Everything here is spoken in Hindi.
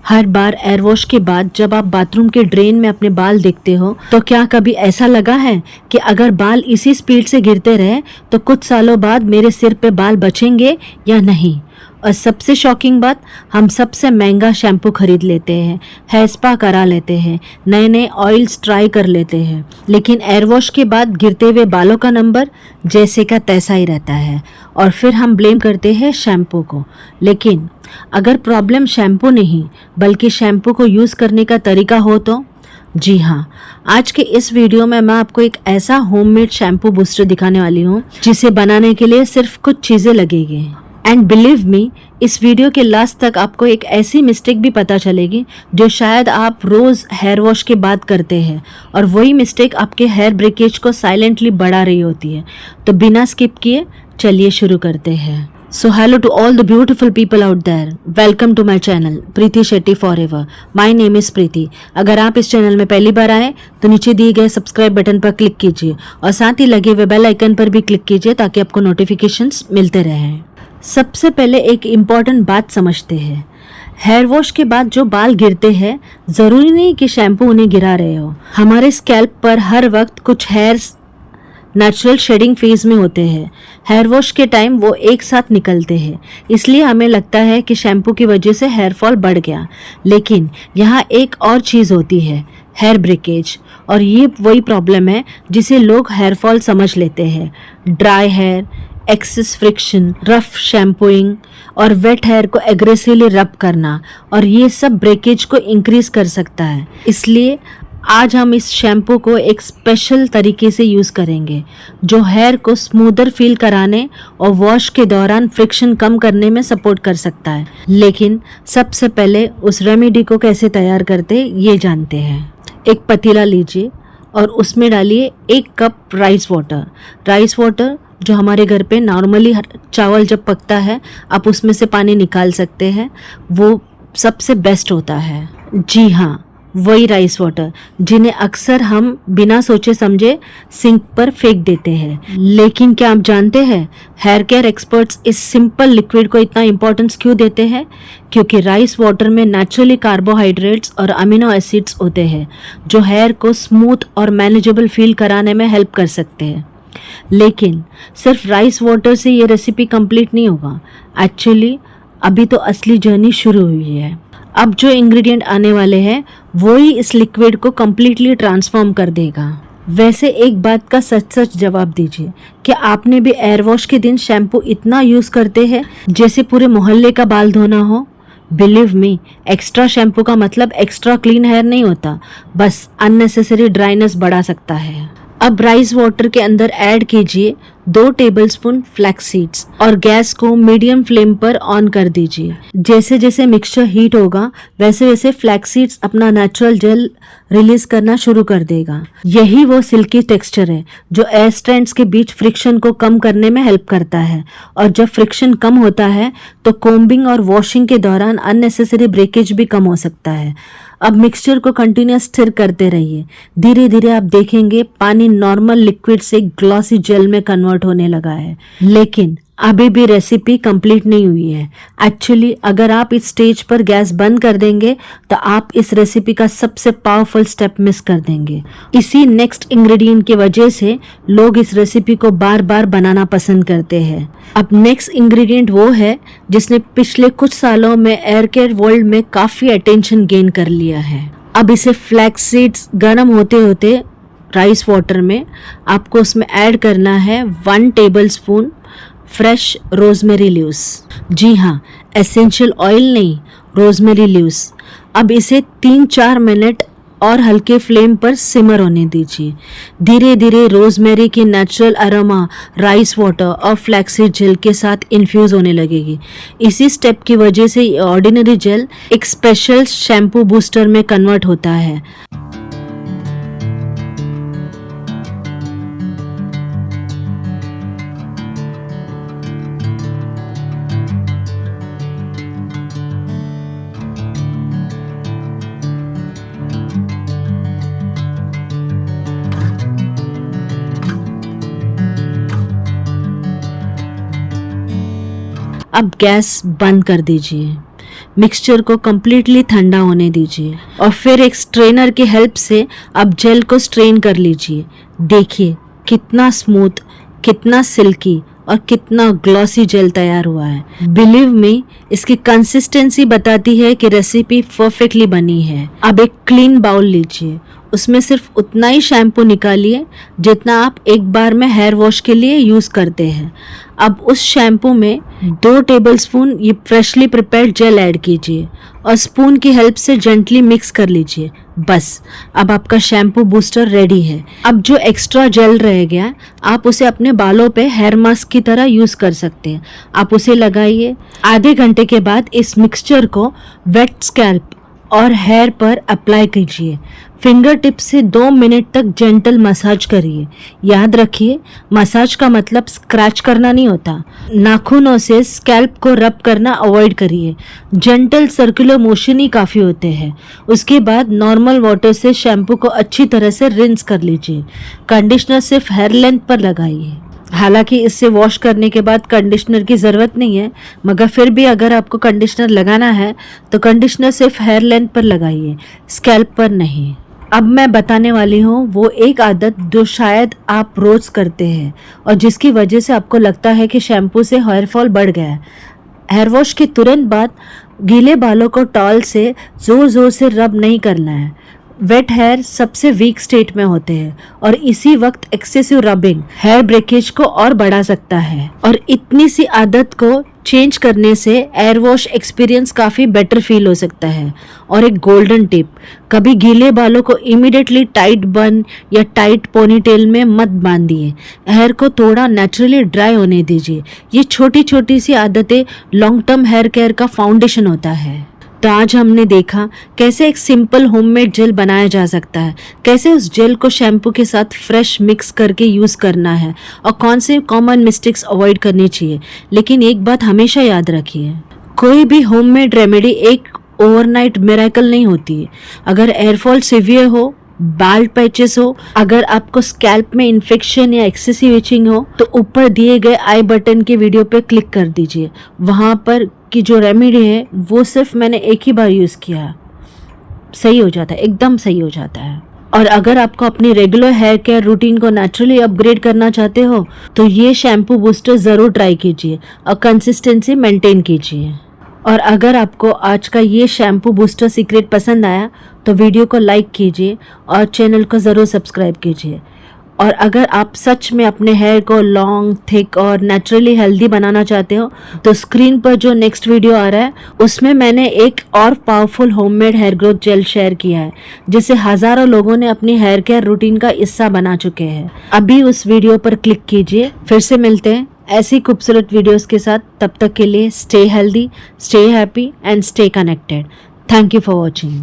हर बार एयर वॉश के बाद जब आप बाथरूम के ड्रेन में अपने बाल देखते हो तो क्या कभी ऐसा लगा है कि अगर बाल इसी स्पीड से गिरते रहे तो कुछ सालों बाद मेरे सिर पे बाल बचेंगे या नहीं। और सबसे शॉकिंग बात, हम सबसे महंगा शैम्पू खरीद लेते हैं, हेयर स्पा करा लेते हैं, नए नए ऑयल्स ट्राई कर लेते हैं, लेकिन एयर वॉश के बाद गिरते हुए बालों का नंबर जैसे का तैसा ही रहता है और फिर हम ब्लेम करते हैं शैम्पू को। लेकिन अगर प्रॉब्लम शैम्पू नहीं बल्कि शैम्पू को यूज़ करने का तरीका हो तो जी हाँ, आज के इस वीडियो में मैं आपको एक ऐसा होममेड शैम्पू बूस्टर दिखाने वाली हूँ जिसे बनाने के लिए सिर्फ कुछ चीज़ें लगेगी। एंड बिलीव मी, इस वीडियो के लास्ट तक आपको एक ऐसी मिस्टेक भी पता चलेगी जो शायद आप रोज़ हेयर वॉश के बाद करते हैं और वही मिस्टेक आपके हेयर ब्रेकेज को साइलेंटली बढ़ा रही होती है। तो बिना स्किप किए चलिए शुरू करते हैं। So hello to all the beautiful people out there. Welcome to my channel Preeti Shetty forever. My name is प्रीति। अगर आप इस चैनल में पहली बार आए तो नीचे दिए गए सब्सक्राइब बटन पर क्लिक कीजिए और साथ ही लगे हुए बेल आइकन पर भी क्लिक कीजिए ताकि आपको नोटिफिकेशंस मिलते रहें। सबसे पहले एक इम्पॉर्टेंट बात समझते हैं। हेयर वॉश के बाद जो बाल गिरते हैं ज़रूरी नहीं कि शैम्पू उन्हें गिरा रहे हो। हमारे स्कैल्प पर हर वक्त कुछ हेयर्स नेचुरल शेडिंग फेज में होते हैं। हेयर वॉश के टाइम वो एक साथ निकलते हैं, इसलिए हमें लगता है कि शैम्पू की वजह से हेयर फॉल बढ़ गया। लेकिन यहाँ एक और चीज़ होती है, हेयर ब्रेकेज। और ये वही प्रॉब्लम है जिसे लोग हेयर फॉल समझ लेते हैं। Dry hair, excess friction, rough shampooing और वेट हेयर को एग्रेसिवली रब करना, और ये सब ब्रेकेज को इंक्रीज कर सकता है। इसलिए आज हम इस शैम्पू को एक स्पेशल तरीके से यूज़ करेंगे जो हेयर को स्मूदर फील कराने और वॉश के दौरान फ्रिक्शन कम करने में सपोर्ट कर सकता है। लेकिन सबसे पहले उस रेमेडी को कैसे तैयार करते ये जानते हैं। एक पतीला लीजिए और उसमें डालिए 1 cup rice water. Rice water जो हमारे घर पे नॉर्मली चावल जब पकता है आप उसमें से पानी निकाल सकते हैं, वो सबसे बेस्ट होता है। जी हाँ, वही राइस वाटर जिन्हें अक्सर हम बिना सोचे समझे सिंक पर फेंक देते हैं। लेकिन क्या आप जानते हैं हेयर केयर एक्सपर्ट्स इस सिंपल लिक्विड को इतना इम्पोर्टेंस क्यों देते हैं? क्योंकि राइस वाटर में नेचुरली कार्बोहाइड्रेट्स और अमीनो एसिड्स होते हैं जो हेयर को स्मूथ और मैनेजेबल फील कराने में हेल्प कर सकते हैं। लेकिन सिर्फ राइस वाटर से ये रेसिपी कंप्लीट नहीं होगा। एक्चुअली अभी तो असली जर्नी शुरू हुई है। अब जो इंग्रेडिएंट आने वाले हैं वही इस लिक्विड को कम्प्लीटली ट्रांसफॉर्म कर देगा। वैसे एक बात का सच सच जवाब दीजिए, क्या आपने भी एयर वॉश के दिन शैम्पू इतना यूज़ करते हैं जैसे पूरे मोहल्ले का बाल धोना हो? बिलीव मी, एक्स्ट्रा शैम्पू का मतलब एक्स्ट्रा क्लीन हेयर नहीं होता, बस अननेसेसरी ड्राइनेस बढ़ा सकता है। अब राइस वाटर के अंदर ऐड कीजिए 2 टेबलस्पून फ्लैक्स सीड्स और गैस को मीडियम फ्लेम पर ऑन कर दीजिए। जैसे जैसे मिक्सचर हीट होगा वैसे वैसे फ्लैक्स सीड्स अपना नेचुरल जेल रिलीज करना शुरू कर देगा। यही वो सिल्की टेक्सचर है जो एयर स्ट्रैंड्स के बीच फ्रिक्शन को कम करने में हेल्प करता है। और जब फ्रिक्शन कम होता है तो कोम्बिंग और वॉशिंग के दौरान अननेसेसरी ब्रेकेज भी कम हो सकता है। अब मिक्सचर को कंटिन्यूस स्टिर करते रहिए। धीरे धीरे आप देखेंगे पानी नॉर्मल लिक्विड से ग्लॉसी जेल में कन्वर्ट होने लगा है। लेकिन अभी भी रेसिपी कंप्लीट नहीं हुई है। एक्चुअली अगर आप इस स्टेज पर गैस बंद कर देंगे तो आप इस रेसिपी का सबसे पावरफुल स्टेप मिस कर देंगे। इसी नेक्स्ट इंग्रेडिएंट की वजह से लोग इस रेसिपी को बार बार बनाना पसंद करते हैं। अब नेक्स्ट इंग्रेडिएंट वो है जिसने पिछले कुछ सालों में एयर केयर वर्ल्ड में काफ़ी अटेंशन गेन कर लिया है। अब इसे फ्लैक्स सीड्स गर्म होते होते राइस वाटर में आपको उसमें ऐड करना है 1 टेबलस्पून फ्रेश रोजमेरी लीव्स। जी हाँ, एसेंशियल ऑयल नहीं, रोजमेरी लीव्स। अब इसे 3-4 मिनट और हल्के फ्लेम पर सिमर होने दीजिए। धीरे धीरे रोजमेरी की नेचुरल अरोमा राइस वाटर और फ्लैक्सीड जेल के साथ इन्फ्यूज़ होने लगेगी। इसी स्टेप की वजह से ऑर्डिनरी जेल एक स्पेशल शैम्पू बूस्टर में कन्वर्ट होता है। अब गैस बंद कर दीजिए। मिक्सचर को कम्प्लीटली ठंडा होने दीजिए और फिर एक स्ट्रेनर की हेल्प से आप जेल को स्ट्रेन कर लीजिए। देखिए कितना स्मूथ, कितना सिल्की और कितना ग्लॉसी जेल तैयार हुआ है। बिलीव मी, इसकी कंसिस्टेंसी बताती है कि रेसिपी परफेक्टली बनी है। अब एक क्लीन बाउल लीजिए, उसमें सिर्फ उतना ही शैम्पू निकालिए जितना आप एक बार में हेयर वॉश के लिए यूज़ करते हैं। अब उस शैम्पू में 2 टेबलस्पून ये फ्रेशली प्रिपेयर्ड जेल ऐड कीजिए और स्पून की हेल्प से जेंटली मिक्स कर लीजिए। बस, अब आपका शैम्पू बूस्टर रेडी है। अब जो एक्स्ट्रा जेल रह गया आप उसे अपने बालों पे हेयर मास्क की तरह यूज़ कर सकते हैं। आप उसे लगाइए। आधे घंटे के बाद इस मिक्सचर को वेट स्कैल्प और हेयर पर अप्लाई कीजिए। फिंगर टिप से 2 मिनट तक जेंटल मसाज करिए। याद रखिए, मसाज का मतलब स्क्रैच करना नहीं होता। नाखूनों से स्कैल्प को रब करना अवॉइड करिए। जेंटल सर्कुलर मोशन ही काफ़ी होते हैं। उसके बाद नॉर्मल वाटर से शैम्पू को अच्छी तरह से रिंस कर लीजिए। कंडीशनर सिर्फ हेयर लेंथ पर लगाइए। हालांकि इससे वॉश करने के बाद कंडीशनर की ज़रूरत नहीं है, मगर फिर भी अगर आपको कंडीशनर लगाना है तो कंडीशनर सिर्फ हेयर लेंथ पर लगाइए, स्कैल्प पर नहीं। अब मैं बताने वाली हूँ वो एक आदत जो शायद आप रोज़ करते हैं और जिसकी वजह से आपको लगता है कि शैम्पू से हेयर फॉल बढ़ गया है। हेयर वॉश के तुरंत बाद गीले बालों को टॉवल से ज़ोर ज़ोर से रब नहीं करना है। वेट हेयर सबसे वीक स्टेट में होते हैं और इसी वक्त एक्सेसिव रबिंग हेयर ब्रेकेज को और बढ़ा सकता है। और इतनी सी आदत को चेंज करने से एयर वॉश एक्सपीरियंस काफ़ी बेटर फील हो सकता है। और एक गोल्डन टिप, कभी गीले बालों को इमीडिएटली टाइट बन या टाइट पोनीटेल में मत बांधिए। हेयर को थोड़ा नेचुरली ड्राई होने दीजिए। ये छोटी छोटी सी आदतें लॉन्ग टर्म हेयर केयर का फाउंडेशन होता है। तो आज हमने देखा कैसे एक सिंपल होममेड जेल बनाया जा सकता है, कैसे उस जेल को शैम्पू के साथ फ्रेश मिक्स करके यूज़ करना है और कौन से कॉमन मिस्टेक्स अवॉइड करनी चाहिए। लेकिन एक बात हमेशा याद रखिए, कोई भी होममेड रेमेडी एक ओवरनाइट मिरेकल नहीं होती है। अगर एयरफॉल सीवियर हो, बाल पैचेस हो, अगर आपको स्कैल्प में इन्फेक्शन या एक्सेसिव इचिंग हो तो ऊपर दिए गए आई बटन के वीडियो पे क्लिक कर दीजिए। वहाँ पर की जो रेमेडी है वो सिर्फ मैंने एक ही बार यूज़ किया, सही हो जाता है, एकदम सही हो जाता है। और अगर आपको अपनी रेगुलर हेयर केयर रूटीन को नेचुरली अपग्रेड करना चाहते हो तो ये शैम्पू बूस्टर ज़रूर ट्राई कीजिए और कंसिस्टेंसी मेंटेन कीजिए। और अगर आपको आज का ये शैम्पू बूस्टर सीक्रेट पसंद आया तो वीडियो को लाइक कीजिए और चैनल को ज़रूर सब्सक्राइब कीजिए। और अगर आप सच में अपने हेयर को लॉन्ग, थिक और नेचुरली हेल्दी बनाना चाहते हो तो स्क्रीन पर जो नेक्स्ट वीडियो आ रहा है उसमें मैंने एक और powerful homemade hair growth gel share किया है जिसे हज़ारों लोगों ने अपनी हेयर केयर रूटीन का हिस्सा बना चुके हैं। अभी उस वीडियो पर क्लिक कीजिए। फिर से मिलते हैं ऐसी खूबसूरत वीडियोस के साथ। तब तक के लिए stay healthy, stay happy and stay connected. Thank you for watching.